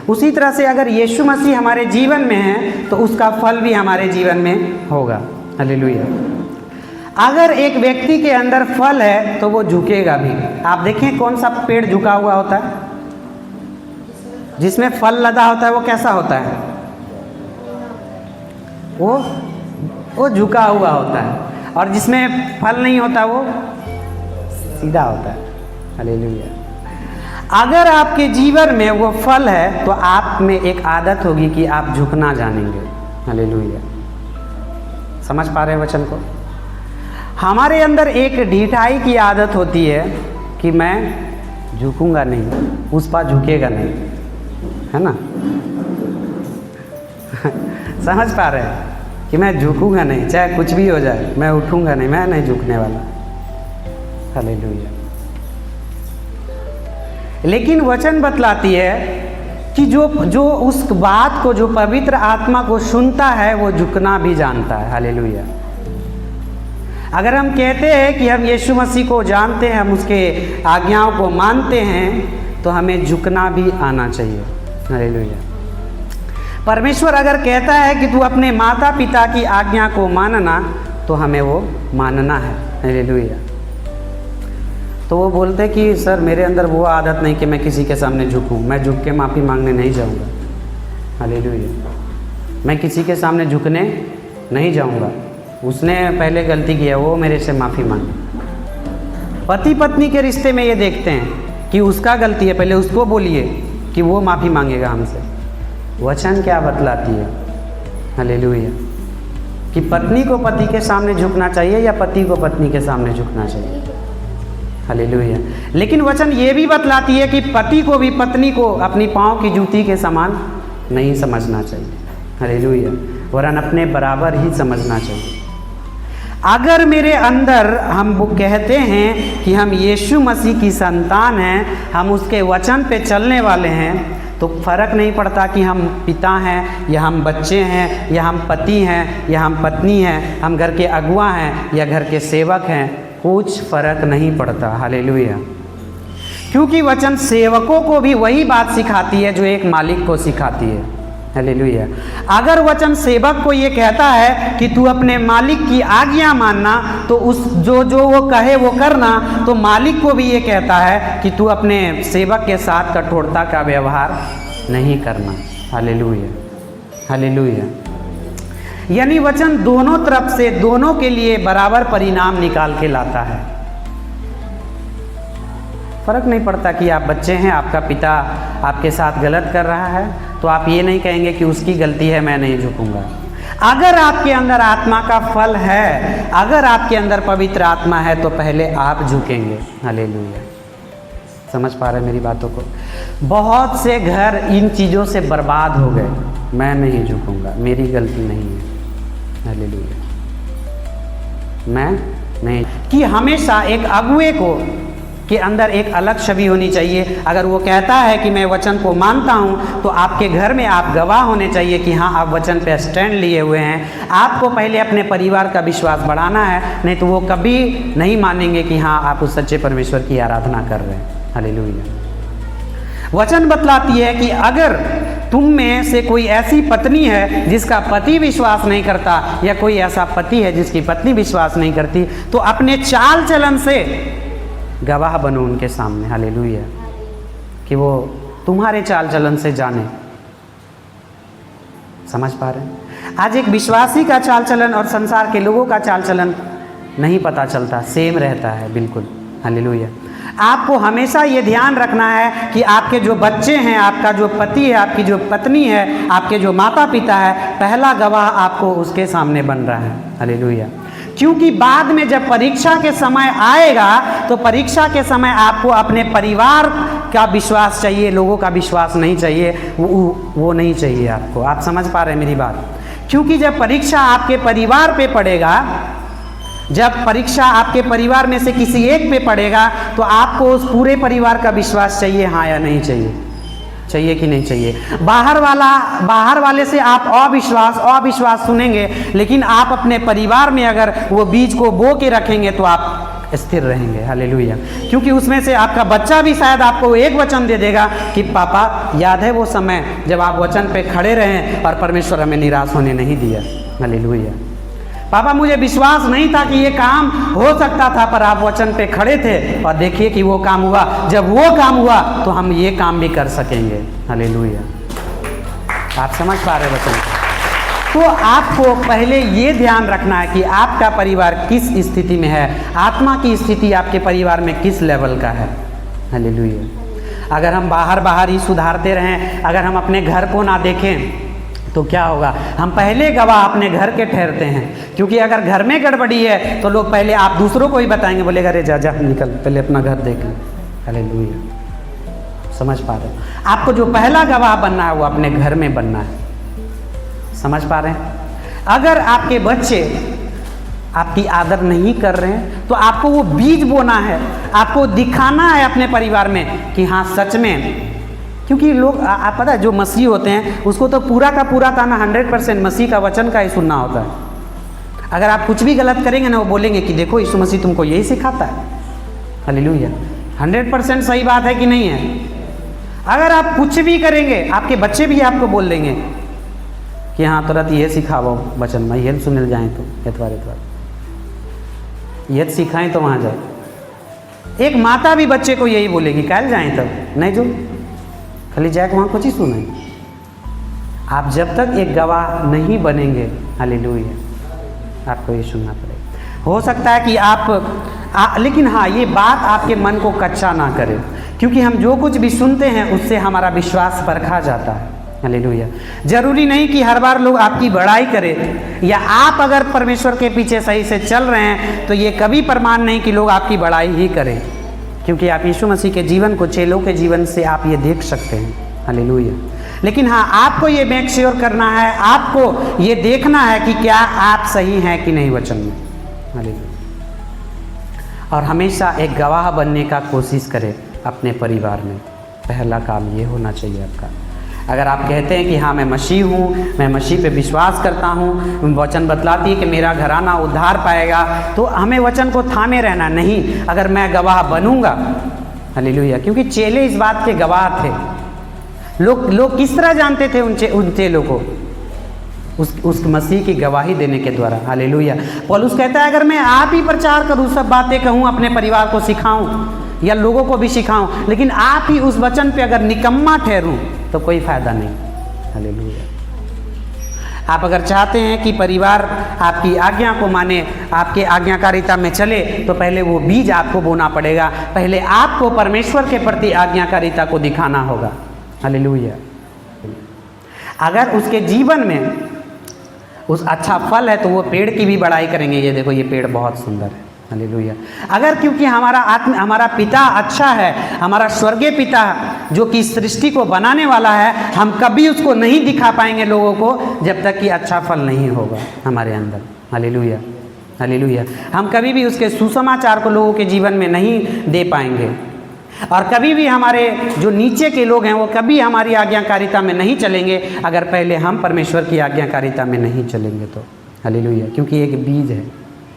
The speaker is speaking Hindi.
उसी तरह से अगर यीशु मसीह हमारे जीवन में है तो उसका फल भी हमारे जीवन में होगा। हालेलुया। अगर एक व्यक्ति के अंदर फल है तो वो झुकेगा भी। आप देखें कौन सा पेड़ झुका हुआ होता है, जिसमें फल लदा होता है वो कैसा होता है, वो झुका हुआ होता है, और जिसमें फल नहीं होता वो सीधा होता है। हालेलुया। अगर आपके जीवन में वो फल है तो आप में एक आदत होगी कि आप झुकना जानेंगे। हालेलुया। समझ पा रहे हैं वचन को? हमारे अंदर एक ढिठाई की आदत होती है कि मैं झुकूंगा नहीं, उस पर झुकेगा नहीं, है ना? समझ पा रहे हैं कि मैं झुकूंगा नहीं, चाहे कुछ भी हो जाए, मैं उठूंगा नहीं, मैं नहीं झुकने वाला। हालेलुया। लेकिन वचन बतलाती है कि जो उस बात को, जो पवित्र आत्मा को सुनता है वो झुकना भी जानता है। हालेलुया। अगर हम कहते हैं कि हम यीशु मसीह को जानते हैं, हम उसके आज्ञाओं को मानते हैं, तो हमें झुकना भी आना चाहिए। हालेलुया। परमेश्वर अगर कहता है कि तू अपने माता पिता की आज्ञा को मानना, तो हमें वो मानना है। हालेलुया। तो वो बोलते कि सर मेरे अंदर वो आदत नहीं कि मैं किसी के सामने झुकूं, मैं झुक के माफ़ी मांगने नहीं जाऊंगा। हालेलुया। मैं किसी के सामने झुकने नहीं जाऊंगा, उसने पहले गलती किया, वो मेरे से माफ़ी मांगे। पति पत्नी के रिश्ते में ये देखते हैं कि उसका गलती है, पहले उसको बोलिए कि वो माफ़ी मांगेगा हमसे। वचन क्या बतलाती है? हालेलुया। कि पत्नी को पति के सामने झुकना चाहिए या पति को पत्नी के सामने झुकना चाहिए। हालेलुया। लेकिन वचन ये भी बतलाती है कि पति को भी पत्नी को अपनी पाँव की जूती के समान नहीं समझना चाहिए। हालेलुया। वरन अपने बराबर ही समझना चाहिए। अगर मेरे अंदर हम वो कहते हैं कि हम यीशु मसीह की संतान हैं, हम उसके वचन पे चलने वाले हैं, तो फ़र्क नहीं पड़ता कि हम पिता हैं या हम बच्चे हैं या हम पति हैं या हम पत्नी हैं, हम घर के अगुआ हैं या घर के सेवक हैं, कुछ फ़र्क नहीं पड़ता। हालेलुया। क्योंकि वचन सेवकों को भी वही बात सिखाती है जो एक मालिक को सिखाती है। हालेलुया। अगर वचन सेवक को ये कहता है कि तू अपने मालिक की आज्ञा मानना, तो उस जो वो कहे वो करना, तो मालिक को भी ये कहता है कि तू अपने सेवक के साथ कठोरता का व्यवहार नहीं करना। हालेलुया। हालेलुया। यानी वचन दोनों तरफ से, दोनों के लिए बराबर परिणाम निकाल के लाता है। फ़र्क नहीं पड़ता कि आप बच्चे हैं, आपका पिता आपके साथ गलत कर रहा है, तो आप ये नहीं कहेंगे कि उसकी गलती है, मैं नहीं झुकूंगा। अगर आपके अंदर आत्मा का फल है, अगर आपके अंदर पवित्र आत्मा है, तो पहले आप झुकेंगे। हालेलुया। समझ पा रहे हैं मेरी बातों को? बहुत से घर इन चीज़ों से बर्बाद हो गए। मैं नहीं झुकूंगा, मेरी गलती नहीं है। हालेलुया। मैं नहीं, कि हमेशा एक अगुए को के अंदर एक अलग छवि होनी चाहिए। अगर वो कहता है कि मैं वचन को मानता हूँ, तो आपके घर में आप गवाह होने चाहिए कि हाँ आप वचन पे स्टैंड लिए हुए हैं। आपको पहले अपने परिवार का विश्वास बढ़ाना है, नहीं तो वो कभी नहीं मानेंगे कि हाँ आप उस सच्चे परमेश्वर की आराधना कर रहे हैं। हालेलुया। वचन बतलाती है कि अगर तुम में से कोई ऐसी पत्नी है जिसका पति विश्वास नहीं करता, या कोई ऐसा पति है जिसकी पत्नी विश्वास नहीं करती, तो अपने चाल चलन से गवाह बनो उनके सामने। हालेलुया। कि वो तुम्हारे चाल चलन से जाने। समझ पा रहे हैं? आज एक विश्वासी का चाल चलन और संसार के लोगों का चाल चलन नहीं पता चलता, सेम रहता है बिल्कुल। हालेलुया। आपको हमेशा ये ध्यान रखना है कि आपके जो बच्चे हैं, आपका जो पति है, आपकी जो पत्नी है, आपके जो माता पिता है, पहला गवाह आपको उसके सामने बन रहा है। हालेलुया। क्योंकि बाद में जब परीक्षा के समय आएगा, तो परीक्षा के समय आपको अपने परिवार का विश्वास चाहिए, लोगों का विश्वास नहीं चाहिए। वो नहीं चाहिए आपको। आप समझ पा रहे हैं मेरी बात? क्योंकि जब परीक्षा आपके परिवार पे पड़ेगा, जब परीक्षा आपके परिवार में से किसी एक पे पड़ेगा, तो आपको उस पूरे परिवार का विश्वास चाहिए, हाँ या नहीं चाहिए? चाहिए कि नहीं चाहिए? बाहर वाले से आप अविश्वास सुनेंगे, लेकिन आप अपने परिवार में अगर वो बीज को बो के रखेंगे, तो आप स्थिर रहेंगे। हालेलुया। क्योंकि उसमें से आपका बच्चा भी शायद आपको एक वचन दे देगा कि पापा याद है वो समय जब आप वचन पे खड़े रहे और परमेश्वर हमें निराश होने नहीं दिया। हालेलुया। पापा मुझे विश्वास नहीं था कि ये काम हो सकता था, पर आप वचन पे खड़े थे और देखिए कि वो काम हुआ। जब वो काम हुआ तो हम ये काम भी कर सकेंगे। हालेलुया। आप समझ पा रहे वचन? तो आपको पहले ये ध्यान रखना है कि आपका परिवार किस स्थिति में है, आत्मा की स्थिति आपके परिवार में किस लेवल का है। हालेलुया। अगर हम बाहर ही सुधारते रहें, अगर हम अपने घर को ना देखें तो क्या होगा? हम पहले गवाह अपने घर के ठहरते हैं। क्योंकि अगर घर में गड़बड़ी है तो लोग पहले आप दूसरों को ही बताएंगे, बोलेगा अरे जा निकल, पहले अपना घर देख ले। हालेलुया। समझ पा रहे हो? आपको जो पहला गवाह बनना है वो अपने घर में बनना है। समझ पा रहे हैं? अगर आपके बच्चे आपकी आदर नहीं कर रहे हैं तो आपको वो बीज बोना है, आपको दिखाना है अपने परिवार में कि हाँ सच में। क्योंकि लोग आप पता है जो मसीह होते हैं उसको तो पूरा का पूरा ताना 100% मसीह का वचन का ही सुनना होता है। अगर आप कुछ भी गलत करेंगे ना, वो बोलेंगे कि देखो यीशु मसीह तुमको यही सिखाता है। हालेलुया। 100% सही बात है कि नहीं है? अगर आप कुछ भी करेंगे आपके बच्चे भी आपको बोल देंगे कि हाँ तुरंत ये सिखाओ वचन में, ये सुनल जाए तो एतवार ये सिखाएं तो वहाँ जाए। एक माता भी बच्चे को यही बोलेगी कल जाएं तब नहीं जो खाली जाके वहाँ कुछ ही सुने। आप जब तक एक गवाह नहीं बनेंगे, हालेलुया, आपको ये सुनना पड़ेगा। हो सकता है कि लेकिन हाँ ये बात आपके मन को कच्चा ना करे, क्योंकि हम जो कुछ भी सुनते हैं उससे हमारा विश्वास परखा जाता है। हालेलुया। जरूरी नहीं कि हर बार लोग आपकी बड़ाई करें, या आप अगर परमेश्वर के पीछे सही से चल रहे हैं तो ये कभी प्रमाण नहीं कि लोग आपकी बड़ाई ही करें, क्योंकि आप यीशु मसीह के जीवन को, चेलों के जीवन से आप ये देख सकते हैं। हालेलुया। लेकिन हाँ आपको ये मेक श्योर करना है, आपको ये देखना है कि क्या आप सही हैं कि नहीं वचन में। हालेलुया। और हमेशा एक गवाह बनने का कोशिश करें अपने परिवार में। पहला काम ये होना चाहिए आपका। अगर आप कहते हैं कि हाँ मैं मसीह हूँ, मैं मसीह पे विश्वास करता हूँ, वचन बतलाती है कि मेरा घराना उद्धार पाएगा, तो हमें वचन को थामे रहना नहीं। अगर मैं गवाह बनूंगा, हालेलुया, क्योंकि चेले इस बात के गवाह थे। लोग किस तरह जानते थे उन चेलों को? उस मसीह की गवाही देने के द्वारा। हालेलुया। पौलुस कहता है अगर मैं आप ही प्रचार करूँ, सब बातें कहूँ, अपने परिवार को सिखाऊं या लोगों को भी सिखाऊं, लेकिन आप ही उस वचन पे अगर निकम्मा ठहरूं तो कोई फायदा नहीं। हालेलुया। आप अगर चाहते हैं कि परिवार आपकी आज्ञा को माने, आपके आज्ञाकारिता में चले, तो पहले वो बीज आपको बोना पड़ेगा। पहले आपको परमेश्वर के प्रति आज्ञाकारिता को दिखाना होगा। हालेलुया। अगर उसके जीवन में उस अच्छा फल है तो वो पेड़ की भी बड़ाई करेंगे, ये देखो ये पेड़ बहुत सुंदर है। हालेलुया। अगर क्योंकि हमारा पिता अच्छा है, हमारा स्वर्गीय पिता जो कि सृष्टि को बनाने वाला है, हम कभी उसको नहीं दिखा पाएंगे लोगों को जब तक कि अच्छा फल नहीं होगा हमारे अंदर। हालेलुया। हालेलुया। हम कभी भी उसके सुसमाचार को लोगों के जीवन में नहीं दे पाएंगे, और कभी भी हमारे जो नीचे के लोग हैं वो कभी हमारी आज्ञाकारिता में नहीं चलेंगे अगर पहले हम परमेश्वर की आज्ञाकारिता में नहीं चलेंगे तो। हालेलुया। क्योंकि एक बीज है।